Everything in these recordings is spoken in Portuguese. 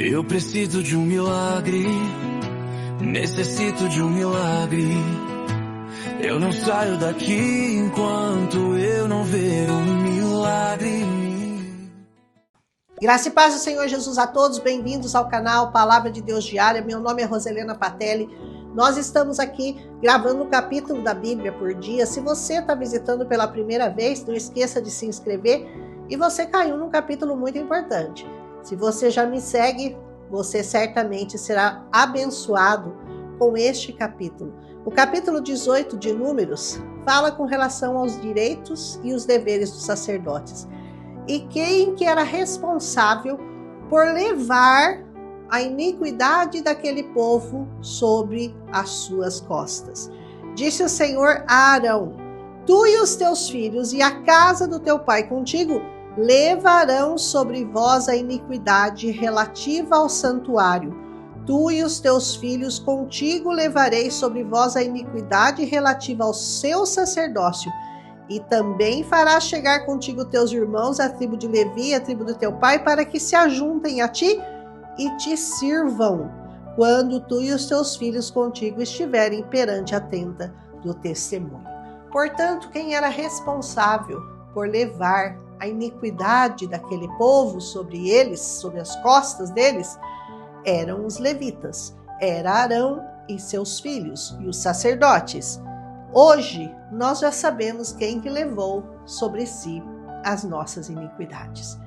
Eu preciso de um milagre, necessito de um milagre. Eu não saio daqui enquanto eu não ver um milagre. Graça e paz do Senhor Jesus a todos, bem-vindos ao canal Palavra de Deus Diária. Meu nome é Roselena Patelli. Nós estamos aqui gravando um capítulo da Bíblia por dia. Se você está visitando pela primeira vez, não esqueça de se inscrever. E você caiu num capítulo muito importante. Se você já me segue, você certamente será abençoado com este capítulo. O capítulo 18 de Números fala com relação aos direitos e os deveres dos sacerdotes. E quem que era responsável por levar a iniquidade daquele povo sobre as suas costas. Disse o Senhor a Arão: tu e os teus filhos e a casa do teu pai contigo levarão sobre vós a iniquidade relativa ao santuário. Tu e os teus filhos contigo levarei sobre vós a iniquidade relativa ao seu sacerdócio. E também farás chegar contigo teus irmãos, a tribo de Levi, a tribo do teu pai, para que se ajuntem a ti e te sirvam, quando tu e os teus filhos contigo estiverem perante a tenda do testemunho. Portanto, quem era responsável por levar a iniquidade daquele povo sobre eles, sobre as costas deles, eram os levitas, era Arão e seus filhos e os sacerdotes. Hoje, nós já sabemos quem que levou sobre si as nossas iniquidades.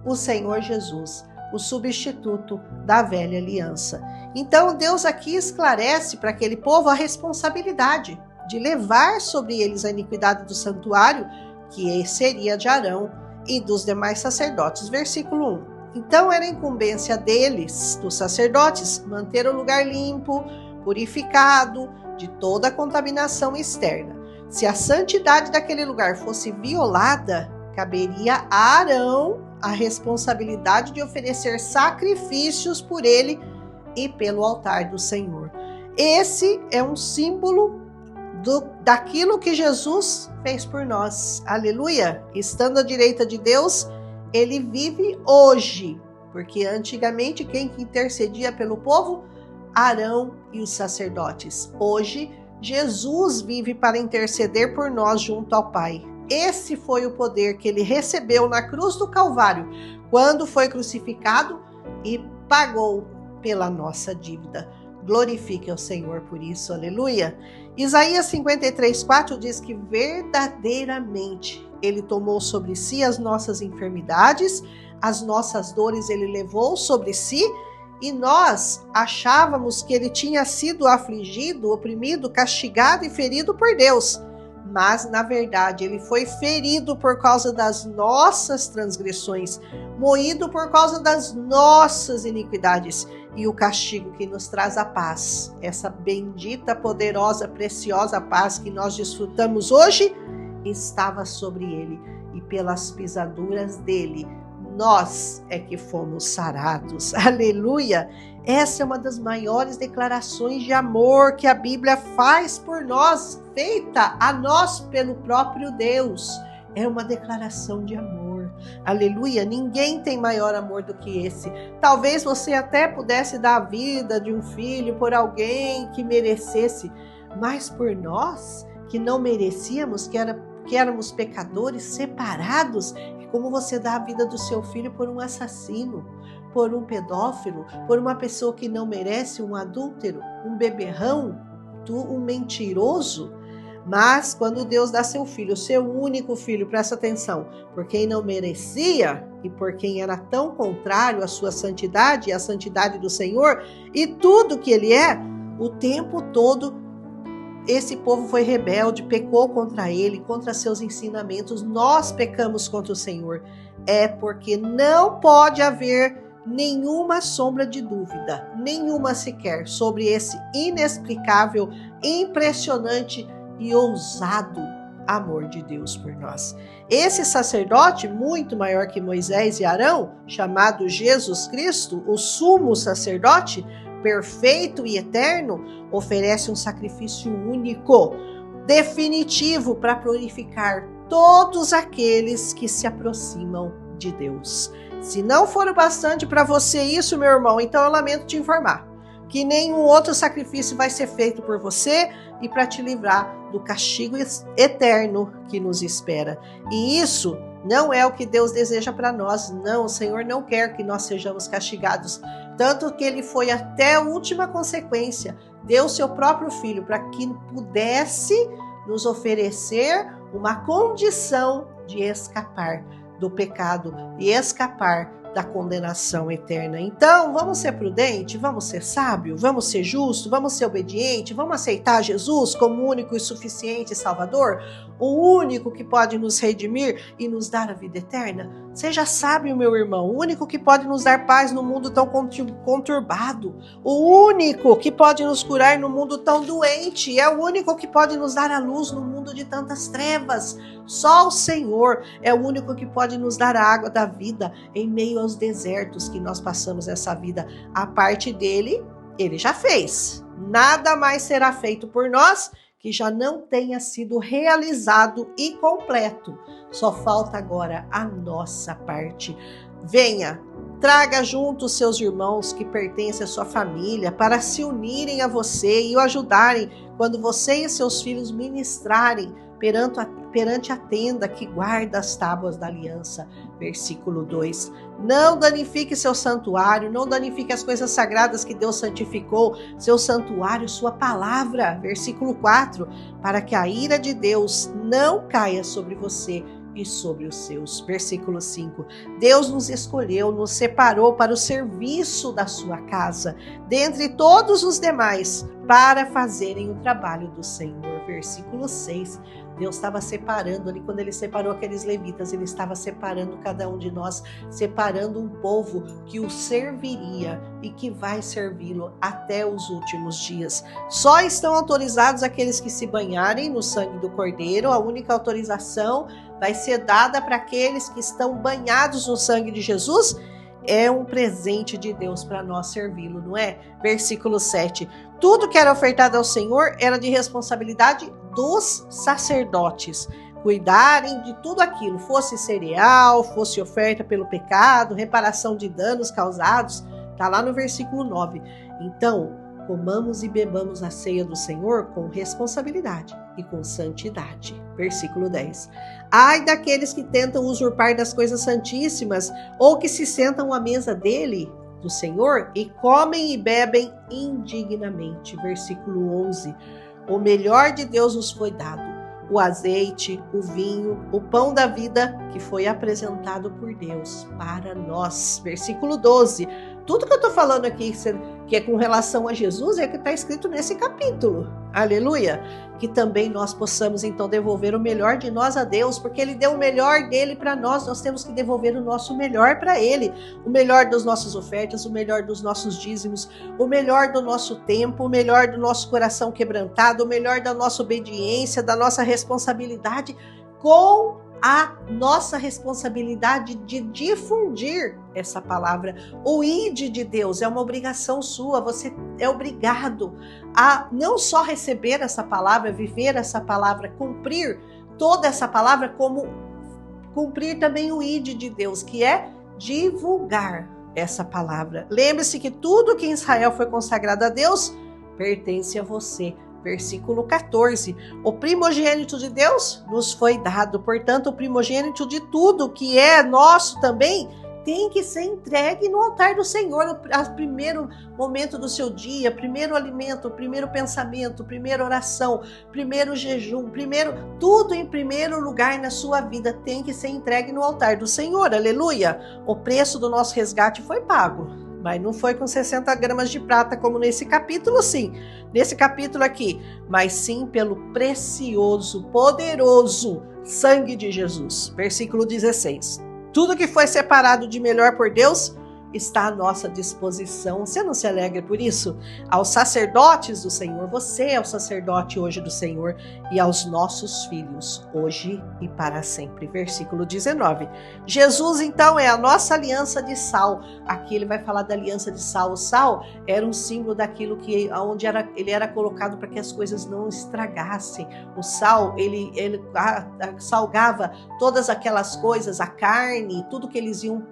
O Senhor Jesus, o substituto da velha aliança. Então, Deus aqui esclarece para aquele povo a responsabilidade de levar sobre eles a iniquidade do santuário, que seria de Arão e dos demais sacerdotes. Versículo 1. Então, era incumbência deles, dos sacerdotes, manter o lugar limpo, purificado de toda a contaminação externa. Se a santidade daquele lugar fosse violada, caberia a Arão a responsabilidade de oferecer sacrifícios por ele e pelo altar do Senhor. Esse é um símbolo daquilo que Jesus fez por nós. Aleluia! Estando à direita de Deus, ele vive hoje, porque antigamente quem intercedia pelo povo? Arão e os sacerdotes. Hoje, Jesus vive para interceder por nós junto ao Pai. Esse foi o poder que ele recebeu na cruz do Calvário, quando foi crucificado e pagou pela nossa dívida. Glorifique ao Senhor por isso, aleluia. Isaías 53:4 diz que verdadeiramente ele tomou sobre si as nossas enfermidades, as nossas dores ele levou sobre si, e nós achávamos que ele tinha sido afligido, oprimido, castigado e ferido por Deus. Mas, na verdade, ele foi ferido por causa das nossas transgressões, moído por causa das nossas iniquidades. E o castigo que nos traz a paz, essa bendita, poderosa, preciosa paz que nós desfrutamos hoje, estava sobre ele. E pelas pisaduras dele, nós é que fomos sarados. Aleluia! Essa é uma das maiores declarações de amor que a Bíblia faz por nós, feita a nós pelo próprio Deus. É uma declaração de amor. Aleluia! Ninguém tem maior amor do que esse. Talvez você até pudesse dar a vida de um filho por alguém que merecesse, mas por nós, que não merecíamos, que éramos pecadores, separados, como você dá a vida do seu filho por um assassino, por um pedófilo, por uma pessoa que não merece, um adúltero, um beberrão, um mentiroso. Mas quando Deus dá seu filho, seu único filho, presta atenção, por quem não merecia e por quem era tão contrário à sua santidade e à santidade do Senhor e tudo que ele é, o tempo todo esse povo foi rebelde, pecou contra ele, contra seus ensinamentos. Nós pecamos contra o Senhor. É porque não pode haver nenhuma sombra de dúvida, nenhuma sequer, sobre esse inexplicável, impressionante e ousado amor de Deus por nós. Esse sacerdote, muito maior que Moisés e Arão, chamado Jesus Cristo, o sumo sacerdote, perfeito e eterno, oferece um sacrifício único, definitivo, para purificar todos aqueles que se aproximam de Deus. Se não for o bastante para você isso, meu irmão, então eu lamento te informar que nenhum outro sacrifício vai ser feito por você e para te livrar do castigo eterno que nos espera. E isso não é o que Deus deseja para nós, não. O Senhor não quer que nós sejamos castigados. Tanto que ele foi até a última consequência, deu seu próprio filho para que pudesse nos oferecer uma condição de escapar do pecado e escapar da condenação eterna. Então, vamos ser prudentes, vamos ser sábios, vamos ser justos, vamos ser obedientes, vamos aceitar Jesus como único e suficiente Salvador, o único que pode nos redimir e nos dar a vida eterna. Seja sábio, meu irmão, o único que pode nos dar paz no mundo tão conturbado, o único que pode nos curar no mundo tão doente, é o único que pode nos dar a luz no mundo de tantas trevas. Só o Senhor é o único que pode nos dar a água da vida em meio aos desertos que nós passamos nessa vida. A parte dele, ele já fez. Nada mais será feito por nós que já não tenha sido realizado e completo. Só falta agora a nossa parte. Venha, traga junto os seus irmãos que pertencem à sua família para se unirem a você e o ajudarem quando você e seus filhos ministrarem perante a tenda que guarda as tábuas da aliança. Versículo 2. Não danifique seu santuário, não danifique as coisas sagradas que Deus santificou, seu santuário, sua palavra. Versículo 4. Para que a ira de Deus não caia sobre você e sobre os seus. Versículo 5. Deus nos escolheu, nos separou para o serviço da sua casa, dentre todos os demais, para fazerem o trabalho do Senhor. Versículo 6. Deus estava separando ali, quando ele separou aqueles levitas, ele estava separando cada um de nós, separando um povo que o serviria e que vai servi-lo até os últimos dias. Só estão autorizados aqueles que se banharem no sangue do Cordeiro. A única autorização vai ser dada para aqueles que estão banhados no sangue de Jesus. É um presente de Deus para nós servi-lo, não é? Versículo 7. Tudo que era ofertado ao Senhor era de responsabilidade dos sacerdotes. Cuidarem de tudo aquilo, fosse cereal, fosse oferta pelo pecado, reparação de danos causados. Está lá no versículo 9. Então, comamos e bebamos a ceia do Senhor com responsabilidade e com santidade. Versículo 10. Ai daqueles que tentam usurpar das coisas santíssimas, ou que se sentam à mesa dele, do Senhor, e comem e bebem indignamente. Versículo 11. O melhor de Deus nos foi dado, o azeite, o vinho, o pão da vida que foi apresentado por Deus para nós. Versículo 12. Tudo que eu estou falando aqui, que é com relação a Jesus, é o que está escrito nesse capítulo. Aleluia! Que também nós possamos, então, devolver o melhor de nós a Deus, porque Ele deu o melhor dele para nós. Nós temos que devolver o nosso melhor para Ele. O melhor das nossas ofertas, o melhor dos nossos dízimos, o melhor do nosso tempo, o melhor do nosso coração quebrantado, o melhor da nossa obediência, da nossa responsabilidade com a nossa responsabilidade de difundir essa palavra. O ID de Deus é uma obrigação sua, você é obrigado a não só receber essa palavra, viver essa palavra, cumprir toda essa palavra, como cumprir também o ID de Deus, que é divulgar essa palavra. Lembre-se que tudo que em Israel foi consagrado a Deus pertence a você. Versículo 14. O primogênito de Deus nos foi dado. Portanto, o primogênito de tudo que é nosso também tem que ser entregue no altar do Senhor. No primeiro momento do seu dia, primeiro alimento, primeiro pensamento, primeira oração, primeiro jejum, tudo em primeiro lugar na sua vida tem que ser entregue no altar do Senhor. Aleluia! O preço do nosso resgate foi pago. Mas não foi com 60 gramas de prata como nesse capítulo, sim. Nesse capítulo aqui. Mas sim pelo precioso, poderoso sangue de Jesus. Versículo 16. Tudo que foi separado de melhor por Deus está à nossa disposição. Você não se alegra por isso? Aos sacerdotes do Senhor, você é o sacerdote hoje do Senhor, e aos nossos filhos, hoje e para sempre. Versículo 19. Jesus, então, é a nossa aliança de sal. Aqui ele vai falar da aliança de sal. O sal era um símbolo daquilo que onde ele era colocado para que as coisas não estragassem. O sal, ele salgava todas aquelas coisas, a carne, tudo que eles iam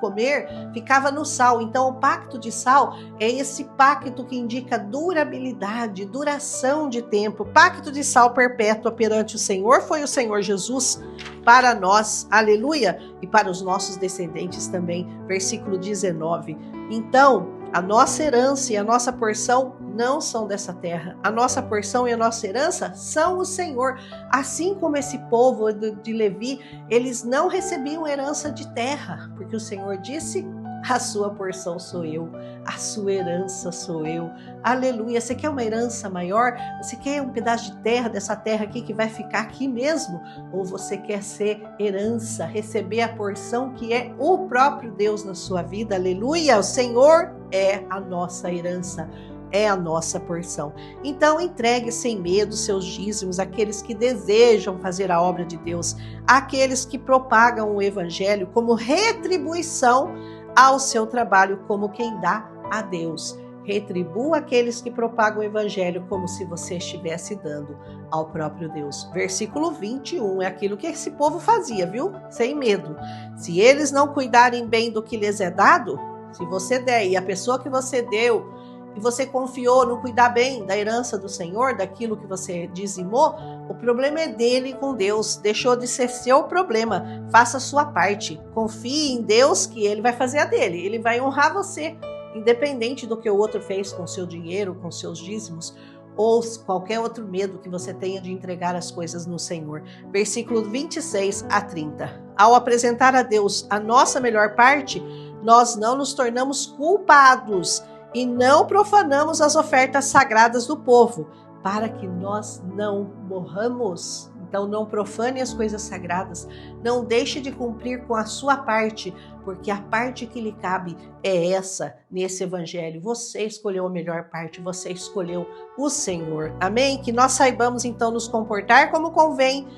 comer, ficava no sal. Então o pacto de sal é esse pacto que indica durabilidade, duração de tempo. Pacto de sal perpétua perante o Senhor foi o Senhor Jesus para nós, aleluia, e para os nossos descendentes também. Versículo 19. Então, a nossa herança e a nossa porção não são dessa terra. A nossa porção e a nossa herança são o Senhor. Assim como esse povo de Levi, eles não recebiam herança de terra, porque o Senhor disse: a sua porção sou eu, a sua herança sou eu. Aleluia. Você quer uma herança maior? Você quer um pedaço de terra, dessa terra aqui que vai ficar aqui mesmo? Ou você quer ser herança, receber a porção que é o próprio Deus na sua vida? Aleluia. O Senhor é a nossa herança, é a nossa porção. Então entregue sem medo seus dízimos àqueles que desejam fazer a obra de Deus, àqueles que propagam o evangelho como retribuição ao seu trabalho, como quem dá a Deus. Retribua aqueles que propagam o evangelho como se você estivesse dando ao próprio Deus. Versículo 21 é aquilo que esse povo fazia, viu? Sem medo. Se eles não cuidarem bem do que lhes é dado, se você der e a pessoa que você deu e você confiou não cuidar bem da herança do Senhor, daquilo que você dizimou, o problema é dele com Deus, deixou de ser seu problema. Faça a sua parte, confie em Deus que ele vai fazer a dele, ele vai honrar você, independente do que o outro fez com seu dinheiro, com seus dízimos, ou qualquer outro medo que você tenha de entregar as coisas no Senhor. Versículo 26 a 30. Ao apresentar a Deus a nossa melhor parte, nós não nos tornamos culpados e não profanamos as ofertas sagradas do povo, para que nós não morramos. Então não profane as coisas sagradas, não deixe de cumprir com a sua parte, porque a parte que lhe cabe é essa nesse evangelho. Você escolheu a melhor parte, você escolheu o Senhor. Amém? Que nós saibamos então nos comportar como convém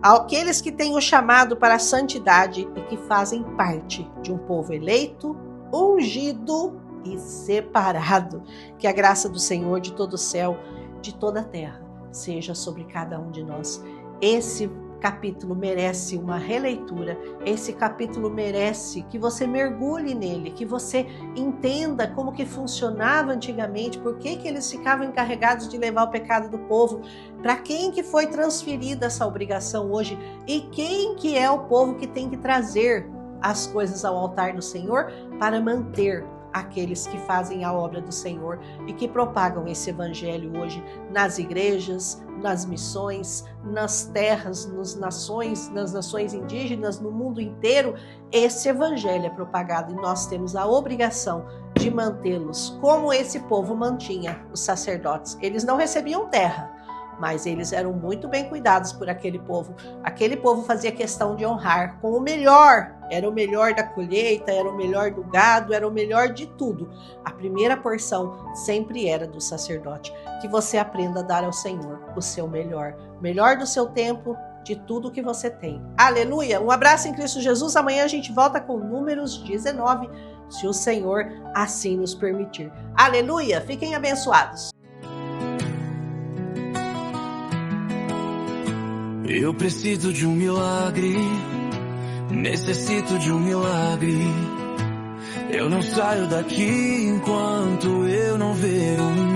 àqueles que têm o chamado para a santidade e que fazem parte de um povo eleito, ungido e separado. Que a graça do Senhor de todo o céu, de toda a terra, seja sobre cada um de nós. Esse capítulo merece uma releitura, esse capítulo merece que você mergulhe nele, que você entenda como que funcionava antigamente, por que eles ficavam encarregados de levar o pecado do povo, para quem que foi transferida essa obrigação hoje e quem que é o povo que tem que trazer as coisas ao altar do Senhor para manter aqueles que fazem a obra do Senhor e que propagam esse evangelho hoje nas igrejas, nas missões, nas terras, nas nações indígenas, no mundo inteiro. Esse evangelho é propagado e nós temos a obrigação de mantê-los como esse povo mantinha os sacerdotes. Eles não recebiam terra, mas eles eram muito bem cuidados por aquele povo. Aquele povo fazia questão de honrar com o melhor. Era o melhor da colheita, era o melhor do gado, era o melhor de tudo. A primeira porção sempre era do sacerdote. Que você aprenda a dar ao Senhor o seu melhor. Melhor do seu tempo, de tudo que você tem. Aleluia! Um abraço em Cristo Jesus. Amanhã a gente volta com Números 19, se o Senhor assim nos permitir. Aleluia! Fiquem abençoados. Eu preciso de um milagre, necessito de um milagre. Eu não saio daqui enquanto eu não ver um